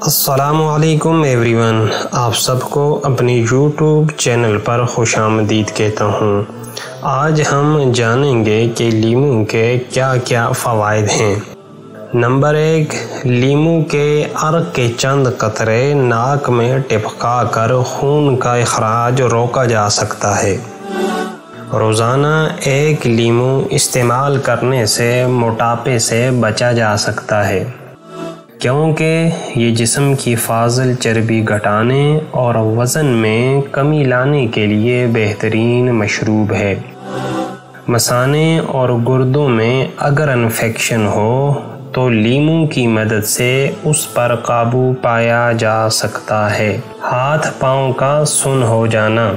السلام علیکم every one, آپ سب کو اپنی یوٹیوب چینل پر خوش آمدید کہتا ہوں۔ آج ہم جانیں گے کہ لیمو کے کیا کیا فوائد ہیں۔ نمبر 1، لیمو کے عرق کے چند قطرے ناک میں ٹپکا کر خون کا اخراج روکا جا سکتا ہے۔ روزانہ ایک لیمو استعمال کرنے سے موٹاپے سے بچا جا سکتا ہے، کیونکہ یہ جسم کی فاضل چربی گھٹانے اور وزن میں کمی لانے کے لیے بہترین مشروب ہے۔ مثانے اور گردوں میں اگر انفیکشن ہو تو لیمو کی مدد سے اس پر قابو پایا جا سکتا ہے۔ ہاتھ پاؤں کا سن ہو جانا،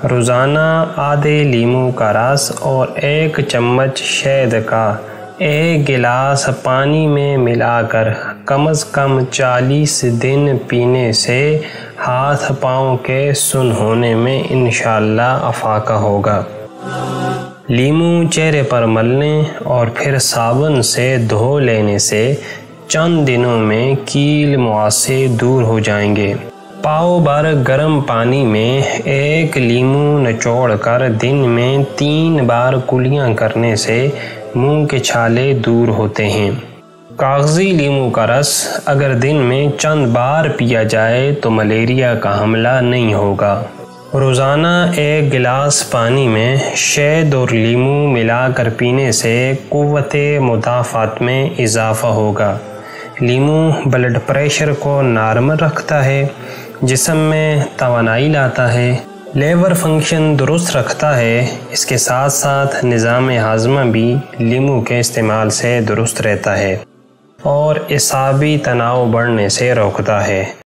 روزانہ آدھے لیمو کا رس اور 1 چمچ شہد کا 1 گلاس پانی میں ملا کر کم از کم 40 دن پینے سے ہاتھ پاؤں کے سن ہونے میں انشاءاللہ افاقہ ہوگا۔ لیمو چہرے پر ملنے اور پھر صابن سے دھو لینے سے چند دنوں میں کیل مواصے دور ہو جائیں گے۔ پاؤ بھر گرم پانی میں 1 لیمو نچوڑ کر دن میں 3 بار کلیاں کرنے سے منہ کے چھالے دور ہوتے ہیں۔ کاغذی لیمو کا رس اگر دن میں چند بار پیا جائے تو ملیریا کا حملہ نہیں ہوگا۔ روزانہ 1 گلاس پانی میں شہد اور لیمو ملا کر پینے سے قوت مدافعت میں اضافہ ہوگا۔ لیمو بلڈ پریشر کو نارمل رکھتا ہے، جسم میں توانائی لاتا ہے، لیور فنکشن درست رکھتا ہے۔ اس کے ساتھ ساتھ نظام ہاضمہ بھی لیمو کے استعمال سے درست رہتا ہے اور اعصابی تناؤ بڑھنے سے روکتا ہے۔